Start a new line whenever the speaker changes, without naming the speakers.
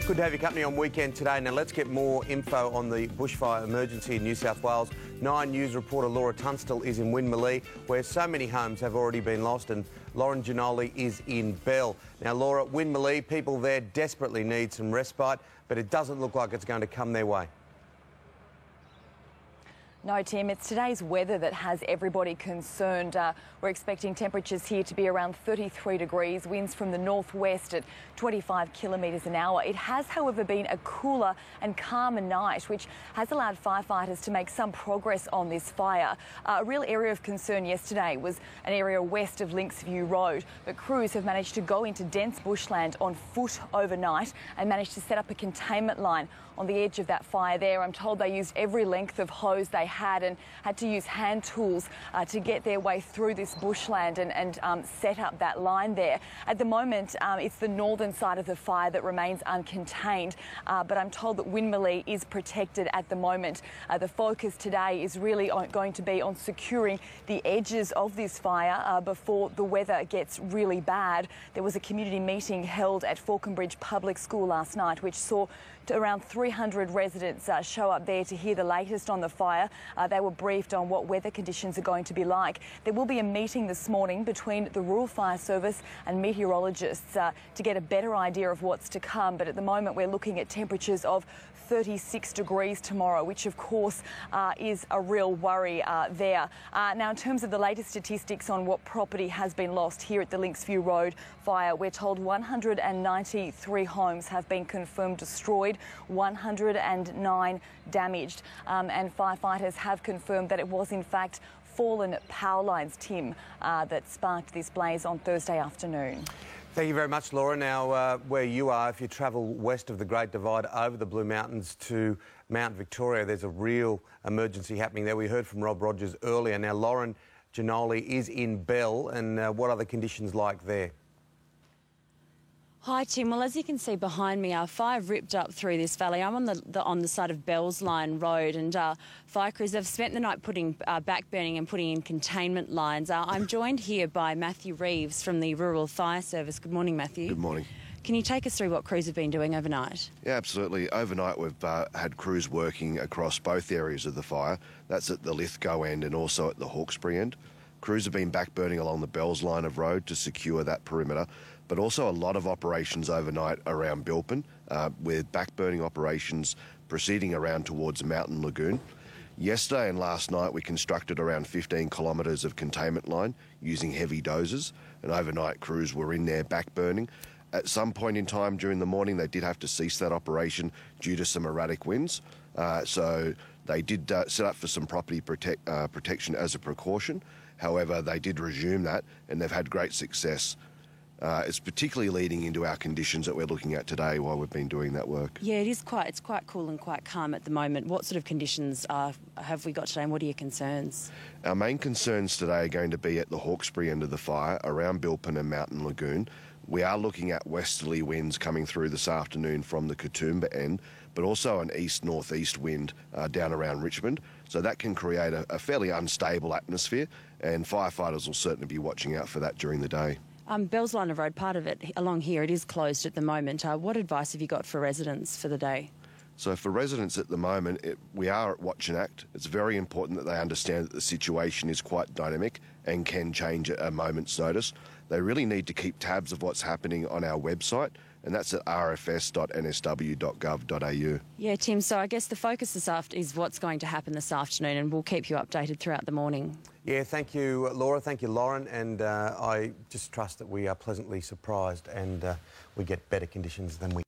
Good to have your company on Weekend Today. Now let's get more info on the bushfire emergency in New South Wales. 9 News reporter Laura Tunstall is in Winmalee, where so many homes have already been lost, and Lauren Giannoli is in Bell. Now Laura, Winmalee, people there desperately need some respite, but it doesn't look like it's going to come their way.
No, Tim, it's today's weather that has everybody concerned. We're expecting temperatures here to be around 33 degrees, winds from the northwest at 25 kilometres an hour. It has, however, been a cooler and calmer night, which has allowed firefighters to make some progress on this fire. A real area of concern yesterday was an area west of Linksview Road, but crews have managed to go into dense bushland on foot overnight and managed to set up a containment line on the edge of that fire there. I'm told they used every length of hose they had and had to use hand tools to get their way through this bushland and set up that line there. At the moment, it's the northern side of the fire that remains uncontained, but I'm told that Winmalee is protected at the moment. The focus today is really going to be on securing the edges of this fire before the weather gets really bad. There was a community meeting held at Falconbridge Public School last night, which saw around 300 residents show up there to hear the latest on the fire. They were briefed on what weather conditions are going to be like. There will be a meeting this morning between the Rural Fire Service and meteorologists to get a better idea of what's to come. But at the moment, we're looking at temperatures of 36 degrees tomorrow, which of course is a real worry there. Now, in terms of the latest statistics on what property has been lost here at the Linksview Road fire, we're told 193 homes have been confirmed destroyed, 109 damaged, and firefighters have confirmed that it was in fact fallen power lines, Tim, that sparked this blaze on Thursday afternoon.
Thank you very much, Laura. Now, where you are, if you travel west of the Great Divide over the Blue Mountains to Mount Victoria, there's a real emergency happening there. We heard from Rob Rogers earlier. Now, Lauren Giannoli is in Bell, and what are the conditions like there?
Hi Tim, well as you can see behind me, our fire ripped up through this valley. I'm on the side of Bellsline Road, and fire crews have spent the night putting backburning and putting in containment lines. I'm joined here by Matthew Reeves from the Rural Fire Service. Good morning, Matthew.
Good morning.
Can you take us through what crews have been doing overnight?
Yeah, absolutely. Overnight we've had crews working across both areas of the fire. That's at the Lithgow end and also at the Hawkesbury end. Crews have been backburning along the Bells line of road to secure that perimeter, but also a lot of operations overnight around Bilpin, with backburning operations proceeding around towards Mountain Lagoon. Yesterday and last night we constructed around 15 kilometres of containment line using heavy dozers, and overnight crews were in there backburning. At some point in time during the morning they did have to cease that operation due to some erratic winds, so they did set up for some property protection as a precaution. However, they did resume that and they've had great success. It's particularly leading into our conditions that we're looking at today while we've been doing that work.
Yeah, it's quite cool and quite calm at the moment. What sort of conditions have we got today, and what are your concerns?
Our main concerns today are going to be at the Hawkesbury end of the fire, around Bilpin and Mountain Lagoon. We are looking at westerly winds coming through this afternoon from the Katoomba end, but also an east-northeast wind down around Richmond. So that can create a fairly unstable atmosphere, and firefighters will certainly be watching out for that during the day.
Bells Line of Road, part of it along here, it is closed at the moment. What advice have you got for residents for the day?
So for residents at the moment, we are at Watch and Act. It's very important that they understand that the situation is quite dynamic and can change at a moment's notice. They really need to keep tabs of what's happening on our website, and that's at rfs.nsw.gov.au. Yeah,
Tim, so I guess the focus is what's going to happen this afternoon, and we'll keep you updated throughout the morning.
Yeah, thank you, Laura. Thank you, Lauren. And I just trust that we are pleasantly surprised and we get better conditions than we